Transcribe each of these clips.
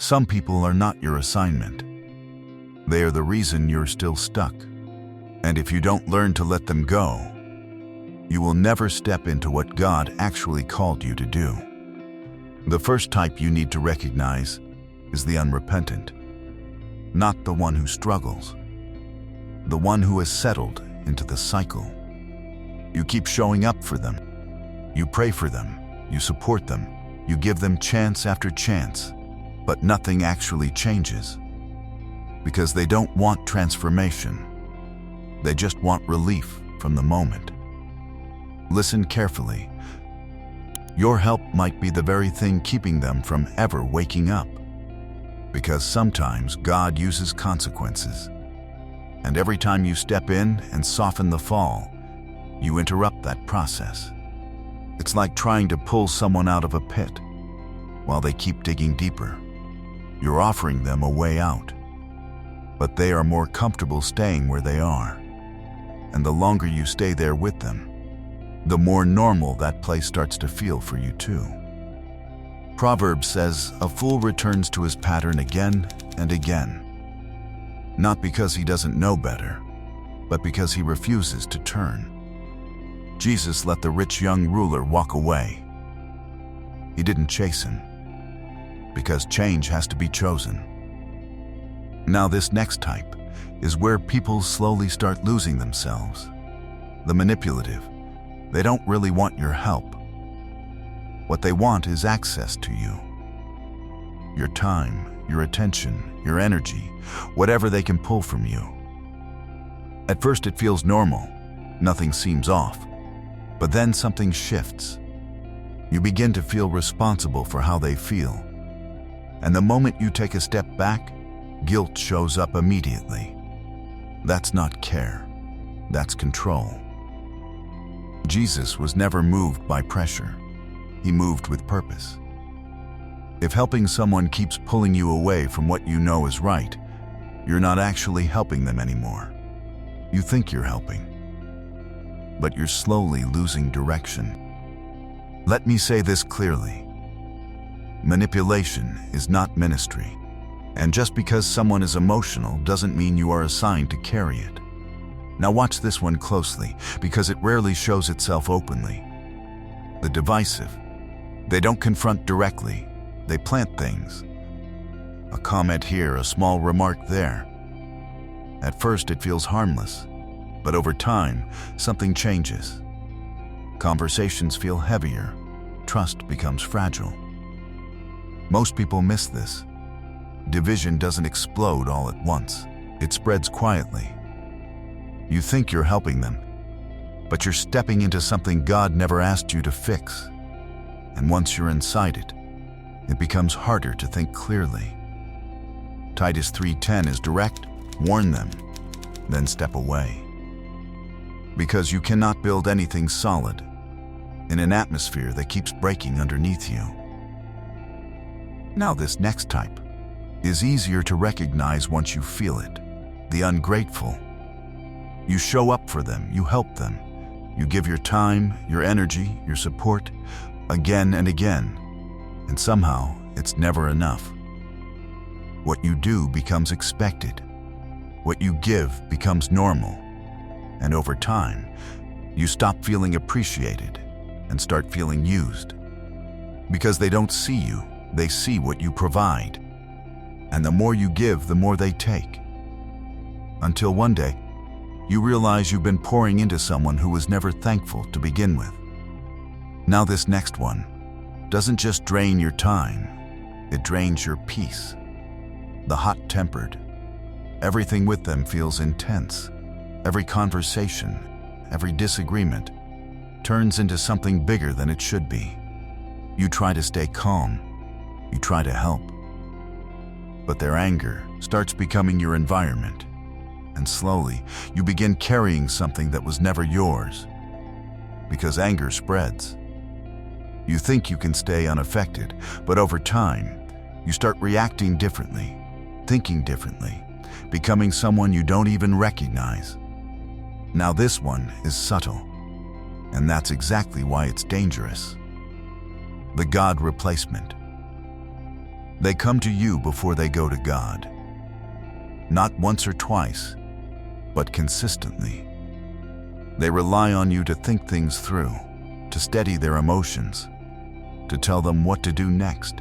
Some people are not your assignment. They are the reason you're still stuck. And if you don't learn to let them go, you will never step into what God actually called you to do. The first type you need to recognize is the unrepentant, not the one who struggles, the one who has settled into the cycle. You keep showing up for them. You pray for them. You support them. You give them chance after chance, but nothing actually changes because they don't want transformation. They just want relief from the moment. Listen carefully. Your help might be the very thing keeping them from ever waking up, because sometimes God uses consequences. And every time you step in and soften the fall, you interrupt that process. It's like trying to pull someone out of a pit while they keep digging deeper. You're offering them a way out, but they are more comfortable staying where they are. And the longer you stay there with them, the more normal that place starts to feel for you too. Proverbs says, "A fool returns to his pattern again and again." Not because he doesn't know better, but because he refuses to turn. Jesus let the rich young ruler walk away. He didn't chase him, because change has to be chosen. Now this next type is where people slowly start losing themselves. The manipulative. They don't really want your help. What they want is access to you. Your time, your attention, your energy, whatever they can pull from you. At first it feels normal. Nothing seems off. But then something shifts. You begin to feel responsible for how they feel. And the moment you take a step back, guilt shows up immediately. That's not care. That's control. Jesus was never moved by pressure. He moved with purpose. If helping someone keeps pulling you away from what you know is right, you're not actually helping them anymore. You think you're helping, but you're slowly losing direction. Let me say this clearly. Manipulation is not ministry. And just because someone is emotional doesn't mean you are assigned to carry it. Now watch this one closely, because it rarely shows itself openly. The divisive. They don't confront directly. They plant things. A comment here, a small remark there. At first it feels harmless, but over time, something changes. Conversations feel heavier. Trust becomes fragile. Most people miss this. Division doesn't explode all at once. It spreads quietly. You think you're helping them, but you're stepping into something God never asked you to fix. And once you're inside it, it becomes harder to think clearly. Titus 3:10 is direct. Warn them, then step away. Because you cannot build anything solid in an atmosphere that keeps breaking underneath you. Now this next type is easier to recognize once you feel it. The ungrateful. You show up for them, you help them. You give your time, your energy, your support, again and again. And somehow, it's never enough. What you do becomes expected. What you give becomes normal. And over time, you stop feeling appreciated and start feeling used. Because they don't see you, they see what you provide. And the more you give, the more they take. Until one day, you realize you've been pouring into someone who was never thankful to begin with. Now this next one doesn't just drain your time, it drains your peace. The hot-tempered. Everything with them feels intense. Every conversation, every disagreement turns into something bigger than it should be. You try to stay calm. You try to help. But their anger starts becoming your environment. And slowly, you begin carrying something that was never yours. Because anger spreads. You think you can stay unaffected, but over time, you start reacting differently, thinking differently, becoming someone you don't even recognize. Now this one is subtle, and that's exactly why it's dangerous. The God replacement. They come to you before they go to God. Not once or twice, but consistently. They rely on you to think things through, to steady their emotions, to tell them what to do next.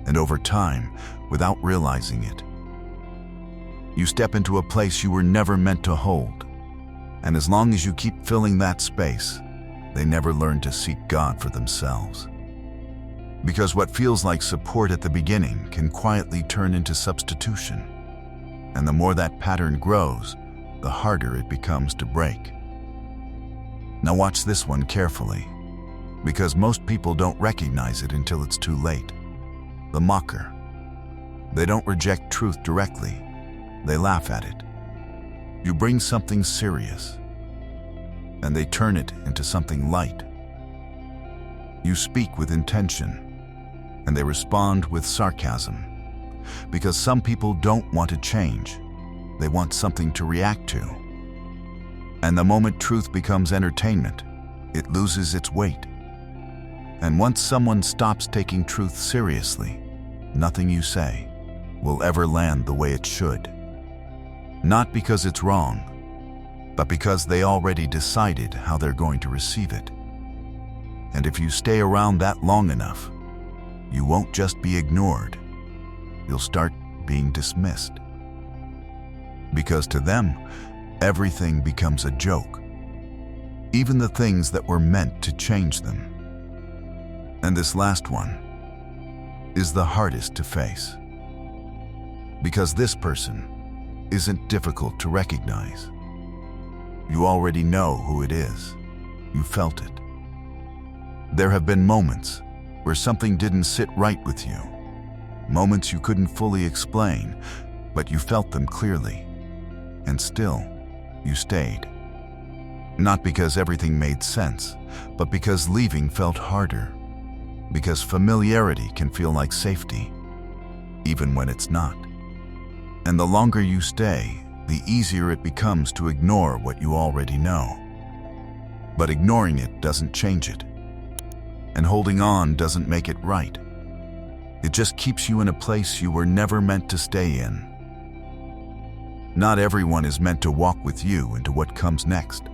And over time, without realizing it, you step into a place you were never meant to hold. And as long as you keep filling that space, they never learn to seek God for themselves. Because what feels like support at the beginning can quietly turn into substitution. And the more that pattern grows, the harder it becomes to break. Now watch this one carefully, because most people don't recognize it until it's too late. The mocker. They don't reject truth directly. They laugh at it. You bring something serious, and they turn it into something light. You speak with intention, and they respond with sarcasm. Because some people don't want to change. They want something to react to. And the moment truth becomes entertainment, it loses its weight. And once someone stops taking truth seriously, nothing you say will ever land the way it should. Not because it's wrong, but because they already decided how they're going to receive it. And if you stay around that long enough, you won't just be ignored. You'll start being dismissed. Because to them, everything becomes a joke. Even the things that were meant to change them. And this last one is the hardest to face. Because this person isn't difficult to recognize. You already know who it is. You felt it. There have been moments where something didn't sit right with you. Moments you couldn't fully explain, but you felt them clearly. And still, you stayed. Not because everything made sense, but because leaving felt harder. Because familiarity can feel like safety, even when it's not. And the longer you stay, the easier it becomes to ignore what you already know. But ignoring it doesn't change it. And holding on doesn't make it right. It just keeps you in a place you were never meant to stay in. Not everyone is meant to walk with you into what comes next.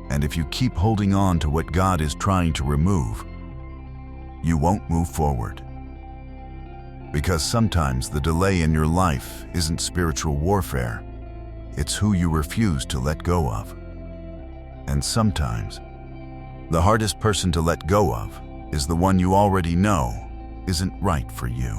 And if you keep holding on to what God is trying to remove, you won't move forward. Because sometimes the delay in your life isn't spiritual warfare, it's who you refuse to let go of. And sometimes, the hardest person to let go of is the one you already know isn't right for you.